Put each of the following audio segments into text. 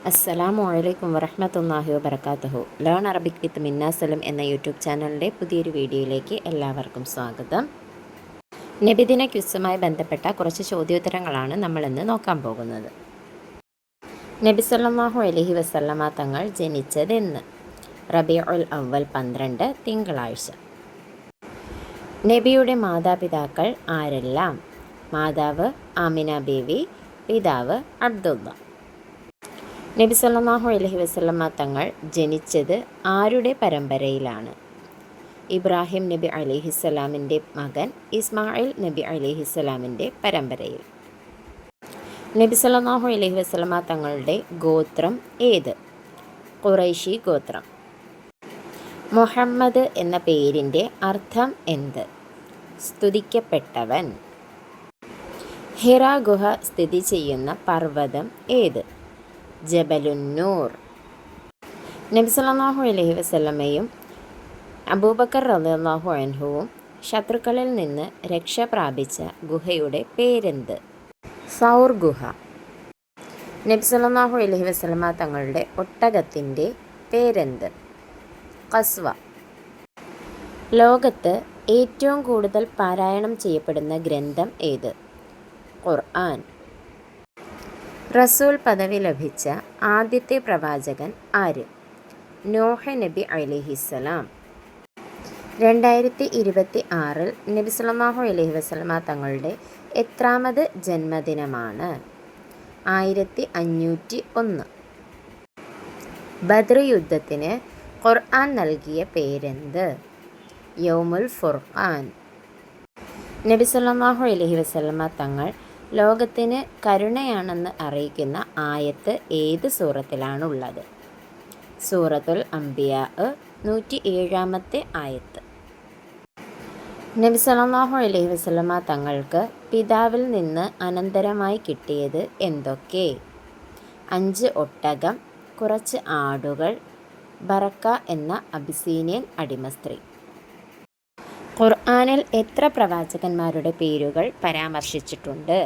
അസ്സലാമു അലൈക്കും വറഹ്മത്തുള്ളാഹി വബറകാതുഹു. ലേൺ അറബിക് വിത്ത് മിന്ന സലം എന്ന യൂട്യൂബ് ചാനലിൻ്റെ പുതിയൊരു വീഡിയോയിലേക്ക് എല്ലാവർക്കും സ്വാഗതം. നബിദിന ക്വിസുമായി ബന്ധപ്പെട്ട കുറച്ച് ചോദ്യോത്തരങ്ങളാണ് നമ്മളിന്ന് നോക്കാൻ പോകുന്നത്. നബി സല്ലല്ലാഹു അലൈഹി വസല്ലമ തങ്ങൾ ജനിച്ചതെന്ന്? റബീഉൽ അവ്വൽ 12 തിങ്കളാഴ്ച. നബിയുടെ മാതാപിതാക്കൾ ആരെല്ലാം? മാതാവ് ആമിന ബീവി, പിതാവ് അബ്ദുള്ള. നബി സല്ലല്ലാഹു അലൈഹി വസല്ലമ തങ്ങൾ ജനിച്ചത് ആരുടെ പരമ്പരയിലാണ്? ഇബ്രാഹിം നബി അലൈഹിസ്സലാമിൻ്റെ മകൻ ഇസ്മായിൽ നബി അലൈഹിസ്സലാമിൻ്റെ പരമ്പരയിൽ. നബി സല്ലല്ലാഹു അലൈഹി വസല്ലമ തങ്ങളുടെ ഗോത്രം ഏത്? ഖുറൈശി ഗോത്രം. മുഹമ്മദ് എന്ന പേരിൻ്റെ അർത്ഥം എന്ത്? സ്തുതിക്കപ്പെട്ടവൻ. ഹിറാ ഗുഹ സ്ഥിതി ചെയ്യുന്ന പർവ്വതം ഏത്? ജബലുന്നൂർ. നബി സല്ലല്ലാഹു അലൈഹി വസല്ലമയും അബൂബക്കർ റളിയല്ലാഹു അൻഹുവും ശത്രുക്കളിൽ നിന്ന് രക്ഷ പ്രാപിച്ച ഗുഹയുടെ പേരെന്ത്? സൗർ ഗുഹ. നബി സല്ലല്ലാഹു അലൈഹി വസല്ലമ തങ്ങളുടെ ഒട്ടകത്തിൻ്റെ പേരെന്ത്? ഖസ്വ. ലോകത്ത് ഏറ്റവും കൂടുതൽ പാരായണം ചെയ്യപ്പെടുന്ന ഗ്രന്ഥം ഏത്? ഖുർആൻ. റസൂൽ പദവി ലഭിച്ച ആദ്യത്തെ പ്രവാചകൻ ആര്? നോഹ് നബി അലൈഹിസ്സലാം. 2026 നബി സല്ലല്ലാഹു അലൈഹി വസല്ലമ തങ്ങളുടെ എത്രാമത് ജന്മദിനമാണ്? 1501. ബദ്ർ യുദ്ധത്തിന് ഖുർആൻ നൽകിയ പേരെന്ത്? യൗമുൽ ഫുർഖാൻ. നബി സല്ലല്ലാഹു അലൈഹി വസല്ലമ തങ്ങൾ ലോകത്തിന് കരുണയാണെന്ന് അറിയിക്കുന്ന ആയത്ത് ഏത് സൂറത്തിലാണുള്ളത്? സൂറത്തുൽ അംബിയാ 107 ആയത്ത്. നബി സല്ലല്ലാഹു അലൈഹി വസല്ലമ തങ്ങൾക്ക് പിതാവിൽ നിന്ന് അനന്തരമായി കിട്ടിയത് എന്തൊക്കെ? 5 ഒട്ടകം, കുറച്ച് ആടുകൾ, ബറക്ക എന്ന അബിസീനിയൻ അടിമസ്ത്രീ. ഖുർആനിൽ എത്ര പ്രവാചകന്മാരുടെ പേരുകൾ പരാമർശിച്ചിട്ടുണ്ട്?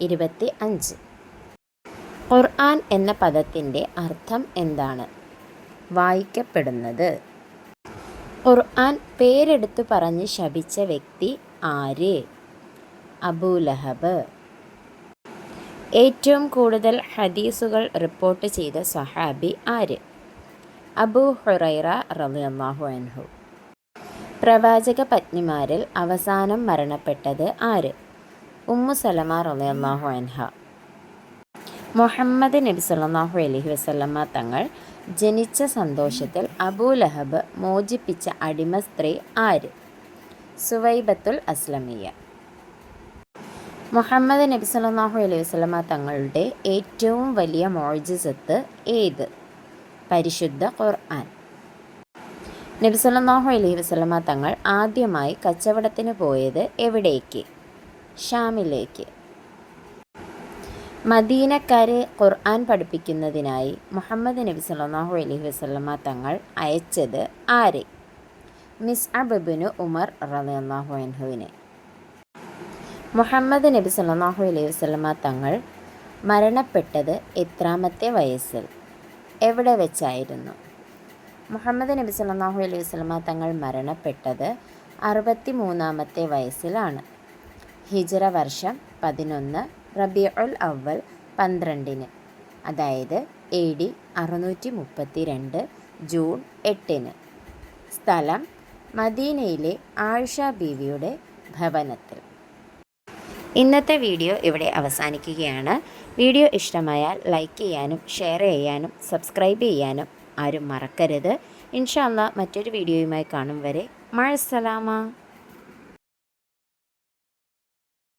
25. ഖുർആൻ എന്ന പദത്തിൻ്റെ അർത്ഥം എന്താണ്? വായിക്കപ്പെടുന്നത്. ഖുർആൻ പേരെടുത്തു പറഞ്ഞ് ശപിച്ച വ്യക്തി ആര്? അബൂലഹബ്. ഏറ്റവും കൂടുതൽ ഹദീസുകൾ റിപ്പോർട്ട് ചെയ്ത സ്വഹാബി ആര്? അബൂ ഹുറൈറ റളിയല്ലാഹു അൻഹു. പ്രവാചക പത്നിമാരിൽ അവസാനം മരണപ്പെട്ടത് ആര്? ഉമ്മു സലമ റളിയല്ലാഹു അൻഹ. മുഹമ്മദ് നബി സല്ലല്ലാഹു അലൈഹി വസല്ലമ തങ്ങൾ ജനിച്ച സന്തോഷത്തിൽ അബൂലഹബ് മോചിപ്പിച്ച അടിമ സ്ത്രീ ആര്? സുവൈബത്തുൽ അസ്ലമിയ. മുഹമ്മദ് നബി സല്ലല്ലാഹു അലൈഹി വസല്ലമ തങ്ങളുടെ ഏറ്റവും വലിയ മുഅ്ജിസത്ത് ഏത്? പരിശുദ്ധ ഖുർആൻ. നബി സല്ലല്ലാഹു അലൈഹി വസല്ലമ തങ്ങൾ ആദ്യമായി കച്ചവടത്തിന് പോയത് എവിടേക്ക്? ഷാമിലേക്ക്. മദീനക്കാരെ ഖുർആൻ പഠിപ്പിക്കുന്നതിനായി മുഹമ്മദ് നബി സല്ലല്ലാഹു അലൈഹി വസല്ലമ തങ്ങൾ അയച്ചത് ആരെ? മിസ്അബ് ഇബ്നു ഉമർ റളിയല്ലാഹു അൻഹുവിനെ. മുഹമ്മദ് നബി സല്ലല്ലാഹു അലൈഹി വസല്ലമ തങ്ങൾ മരണപ്പെട്ടത് എത്രാമത്തെ വയസ്സിൽ? എവിടെ വെച്ചായിരുന്നു? മുഹമ്മദ് നബി സല്ലല്ലാഹു അലൈഹി വസല്ലമ തങ്ങൾ മരണപ്പെട്ടത് 63-ാമത്തെ വയസ്സിലാണ്. ഹിജ്റ വർഷം 11 റബീഉൽ അവ്വൽ 12, അതായത് AD 632 ജൂൺ 8. സ്ഥലം മദീനയിലെ ആയിഷ ബീവിയുടെ ഭവനത്തിൽ. ഇന്നത്തെ വീഡിയോ ഇവിടെ അവസാനിക്കുകയാണ്. വീഡിയോ ഇഷ്ടമായാൽ ലൈക്ക് ചെയ്യാനും ഷെയർ ചെയ്യാനും സബ്സ്ക്രൈബ് ചെയ്യാനും ആരും മറക്കരുത്. ഇൻഷാ അല്ലാഹ് മറ്റൊരു വീഡിയോയുമായി കാണും വരെ മഅസ്സലാമ.